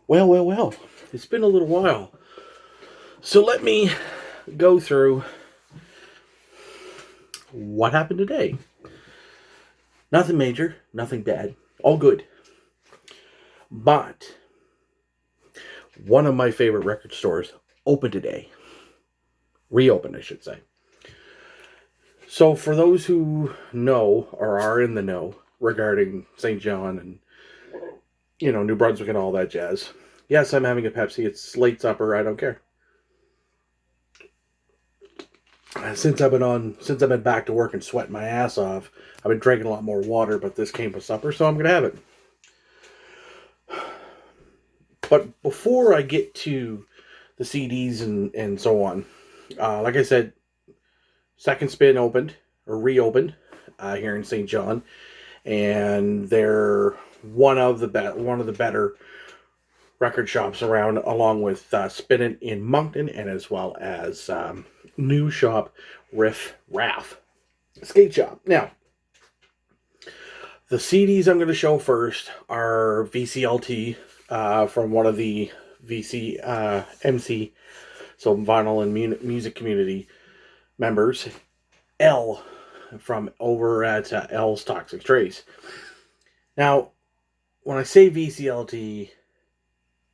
Well. It's been a little while. So let me go through what happened today. Nothing major, nothing bad, all good. But one of my favorite record stores opened today. Reopened, I should say. So for those who know or are in the know regarding St. John and New Brunswick and all that jazz. Yes, I'm having a Pepsi. It's late supper. I don't care. Since I've been back to work and sweating my ass off, I've been drinking a lot more water, but this came with supper, so I'm gonna have it. But before I get to the CDs and so on, like I said, Second Spin opened or reopened here in St. John, and they're one of the better record shops around, along with Spinnin' in Moncton, and as well as new shop Riff Raff skate shop. Now, the CDs I'm going to show first are VCLT from one of the MC, so vinyl and music community members. L from over at L's Toxic Trace. Now, when I say VCLT,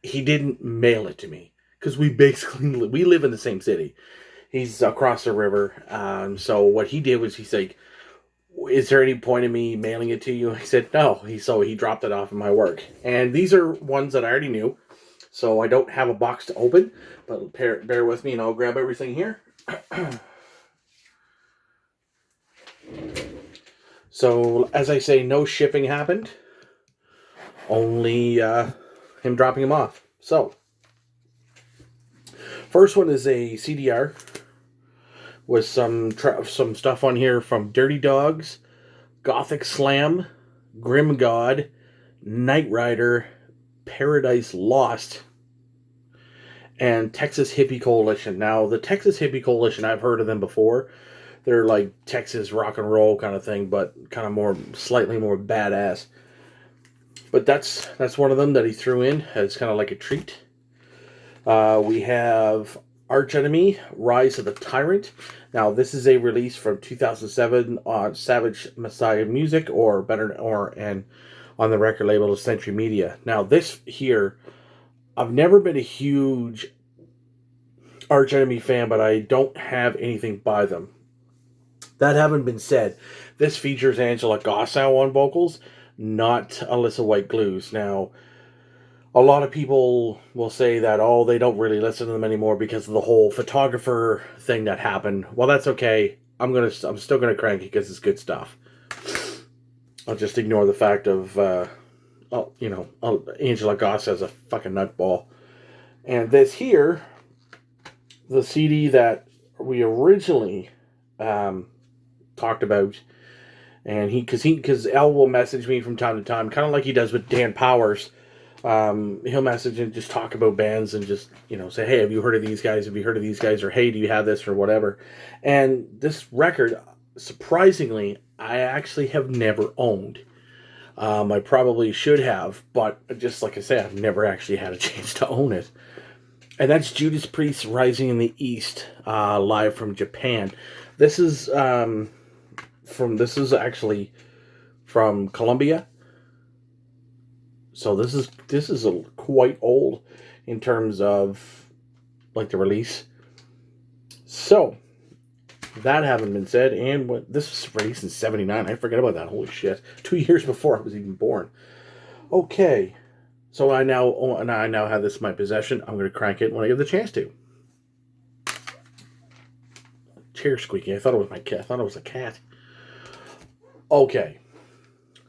he didn't mail it to me because we live in the same city. He's across the river. So what he did was he's like, "Is there any point in me mailing it to you?" I said, "No." He dropped it off in my work, and these are ones that I already knew, so I don't have a box to open. But bear with me, and I'll grab everything here. So as I say, no shipping happened. Only him dropping them off. So, first one is a CDR with some stuff on here from Dirty Dogs, Gothic Slam, Grim God, Night Rider, Paradise Lost, and Texas Hippie Coalition. Now, the Texas Hippie Coalition, I've heard of them before. They're like Texas rock and roll kind of thing, but kind of slightly more badass. But that's one of them that he threw in as kind of like a treat. We have Arch Enemy, Rise of the Tyrant. Now, this is a release from 2007 on Savage Messiah Music, and on the record label of Century Media. Now, this here, I've never been a huge Arch Enemy fan, but I don't have anything by them. That having been said, this features Angela Gossow on vocals, not Alyssa White Glues. Now, a lot of people will say that, they don't really listen to them anymore because of the whole photographer thing that happened. Well, that's okay. I'm still gonna crank it because it's good stuff. I'll just ignore the fact of, Angela Goss as a fucking nutball. And this here, the CD that we originally talked about, and because L will message me from time to time, kind of like he does with Dan Powers. He'll message and just talk about bands and just, say, "Hey, have you heard of these guys? Have you heard of these guys?" Or, "Hey, do you have this?" or whatever. And this record, surprisingly, I actually have never owned. I probably should have, but just like I said, I've never actually had a chance to own it. And that's Judas Priest Rising in the East, live from Japan. This is actually from Colombia. So this is quite old in terms of like the release. So that having been said, and this was released in '79. I forget about that. Holy shit! 2 years before I was even born. Okay, so I now have this in my possession. I'm going to crank it when I get the chance to. Chair squeaking. I thought it was my cat. I thought it was a cat. Okay,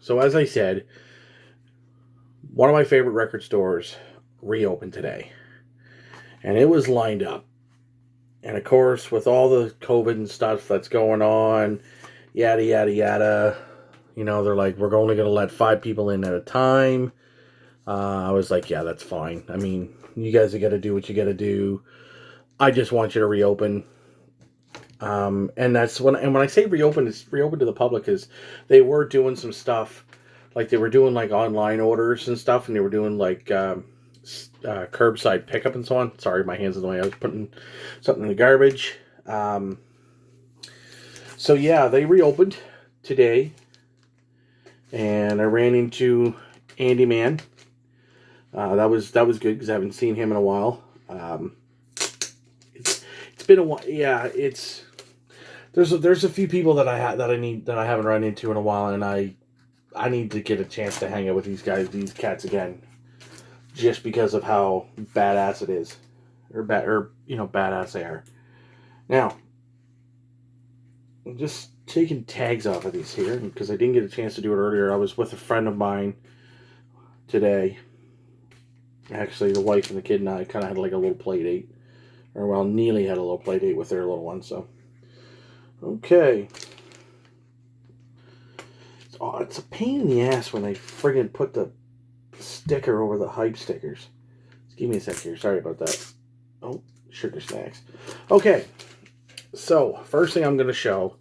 so as I said, one of my favorite record stores reopened today, and it was lined up. And of course, with all the COVID and stuff that's going on, yada yada yada, they're like, "We're only going to let 5 people in at a time." I was like, "Yeah, that's fine. I mean, you guys are got to do what you got to do. I just want you to reopen." And when I say reopen, it's reopen to the public, because they were doing some stuff, like they were doing like online orders and stuff, and they were doing like curbside pickup and so on. Sorry, my hands in the way. I was putting something in the garbage. So yeah, they reopened today, and I ran into Andy Man. That was good because I haven't seen him in a while. It's been a while. Yeah, there's a few people that I haven't run into in a while, and I need to get a chance to hang out with these cats again, just because of how badass it is, or badass they are. Now, I'm just taking tags off of these here because I didn't get a chance to do it earlier. I was with a friend of mine today. Actually, the wife and the kid and I kind of had like a little play date. Or, well, Neely had a little play date with their little one, so. Okay. It's a pain in the ass when they friggin' put the sticker over the hype stickers. Just give me a sec here. Sorry about that. Oh, sugar snacks. Okay. So, first thing I'm going to show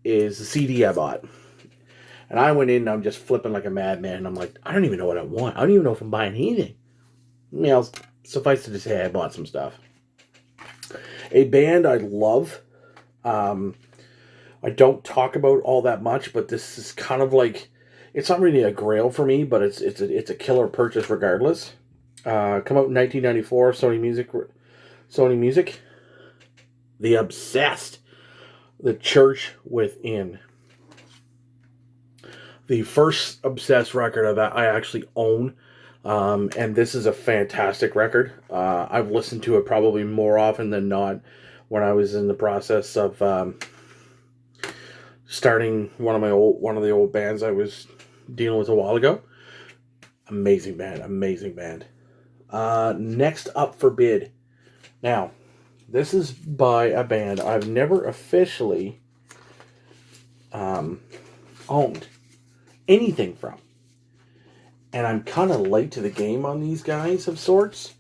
is the CD I bought. And I went in and I'm just flipping like a madman. I'm like, I don't even know what I want. I don't even know if I'm buying anything. Suffice it to say, I bought some stuff. A band I love. I don't talk about all that much, but this is kind of like, it's not really a grail for me, but it's a killer purchase regardless. Come out in 1994, Sony Music. The Obsessed, The Church Within. The first Obsessed record that I actually own. And this is a fantastic record. I've listened to it probably more often than not when I was in the process of starting one of the old bands I was dealing with a while ago. Amazing band. Next up for bid. Now, this is by a band I've never officially owned anything from. And I'm kind of late to the game on these guys of sorts.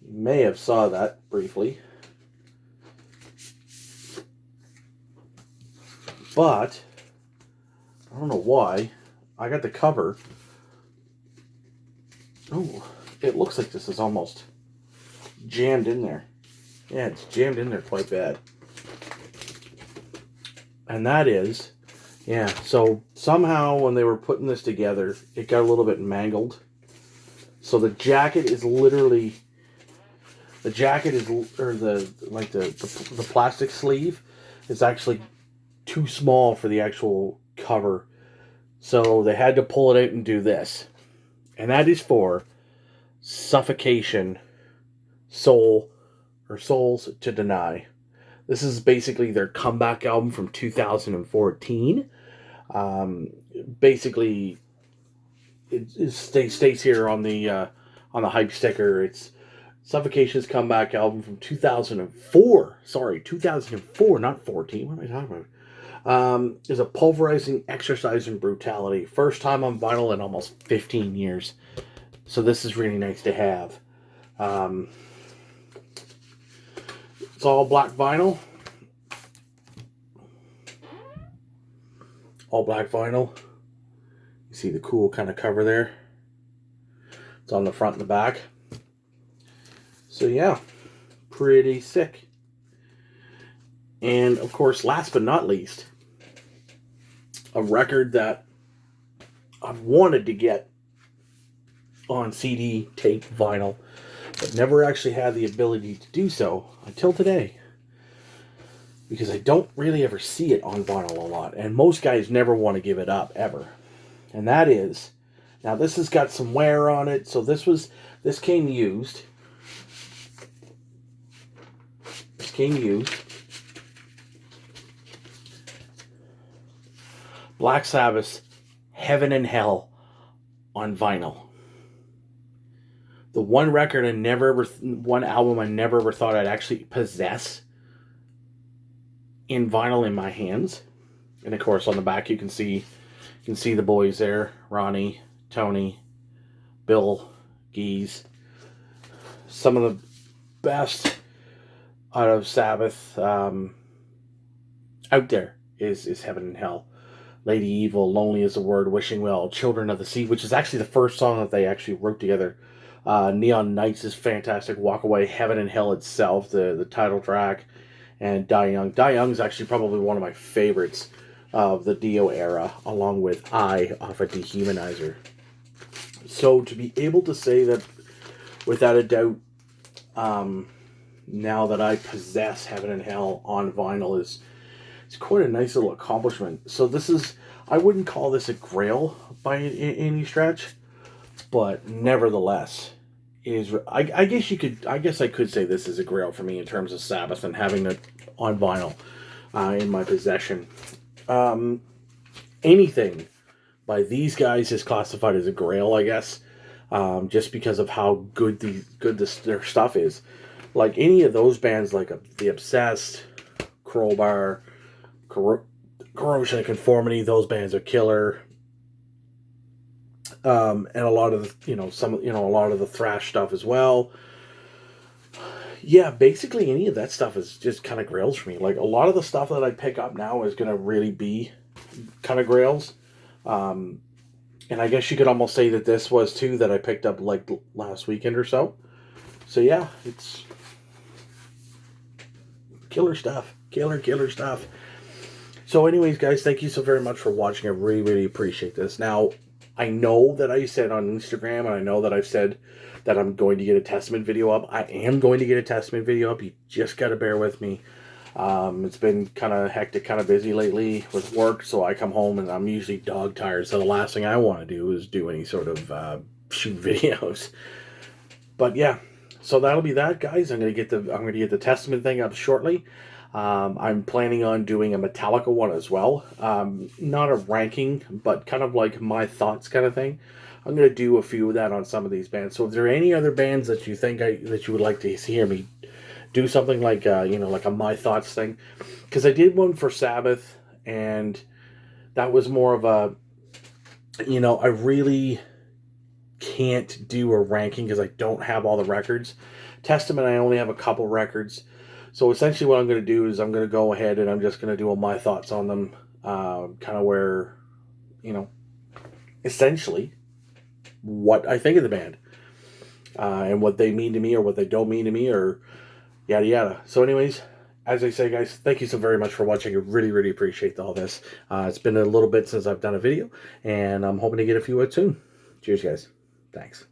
You may have saw that briefly. But, I don't know why. I got the cover. Oh, it looks like this is almost jammed in there. Yeah, it's jammed in there quite bad. And that is... Yeah, so somehow when they were putting this together, it got a little bit mangled. So the jacket is literally, or the plastic sleeve is actually too small for the actual cover. So they had to pull it out and do this. And that is for Suffocation, Souls to Deny. This is basically their comeback album from 2014. Basically, it states here on the hype sticker, it's Suffocation's comeback album from 2004. Sorry, 2004, not 14. What am I talking about? Is a pulverizing exercise in brutality. First time on vinyl in almost 15 years. So this is really nice to have. It's all black vinyl. All black vinyl. You see the cool kind of cover there. It's on the front and the back. So yeah, pretty sick. And of course, last but not least, a record that I've wanted to get on CD, tape, vinyl, but never actually had the ability to do so until today. Because I don't really ever see it on vinyl a lot. And most guys never want to give it up, ever. And that is... Now, this has got some wear on it. So this came used. This came used. Black Sabbath's Heaven and Hell on vinyl. The one album I never ever thought I'd actually possess in vinyl in my hands. And of course on the back you can see the boys there, Ronnie, Tony, Bill, Geese. Some of the best out of Sabbath out there is Heaven and Hell. Lady Evil, Lonely is the Word, Wishing Well, Children of the Sea, which is actually the first song that they actually wrote together Neon Nights is fantastic. Walk Away, Heaven and Hell itself, the title track, and Die Young. Die Young is actually probably one of my favorites of the Dio era, along with I off of Dehumanizer. So to be able to say that without a doubt, now that I possess Heaven and Hell on vinyl is it's quite a nice little accomplishment. So this is, I wouldn't call this a grail by any stretch, but nevertheless, is I guess I could say this is a grail for me in terms of Sabbath and having it on vinyl in my possession. Anything by these guys is classified as a grail, I guess, just because of how good their stuff is. Like any of those bands, like the Obsessed, Crowbar, Corrosion and Conformity, those bands are killer. And a lot of a lot of the thrash stuff as well. Yeah, basically any of that stuff is just kind of grails for me. Like a lot of the stuff that I pick up now is going to really be kind of grails. And I guess you could almost say that this was too, that I picked up like last weekend or so. So yeah, it's killer stuff. Killer stuff. So anyways, guys, thank you so very much for watching. I really, really appreciate this. Now, I know that I said on Instagram, and I know that I've said that I'm going to get a Testament video up. I am going to get a Testament video up. You just got to bear with me. It's been kind of hectic, kind of busy lately with work, so I come home and I'm usually dog tired, so the last thing I want to do is do any sort of shoot videos. But yeah, so that'll be that, guys. I'm gonna get the Testament thing up shortly. I'm planning on doing a Metallica one as well. Not a ranking, but kind of like my thoughts kind of thing. I'm going to do a few of that on some of these bands. So if there are any other bands that you think that you would like to hear me do something like, like a my thoughts thing. Because I did one for Sabbath, and that was more of a, I really can't do a ranking because I don't have all the records. Testament, I only have a couple records. So essentially what I'm going to do is I'm going to go ahead and I'm just going to do my thoughts on them, kind of where, essentially what I think of the band, and what they mean to me or what they don't mean to me or yada yada. So anyways, as I say, guys, thank you so very much for watching. I really, really appreciate all this. It's been a little bit since I've done a video, and I'm hoping to get a few out soon. Cheers, guys. Thanks.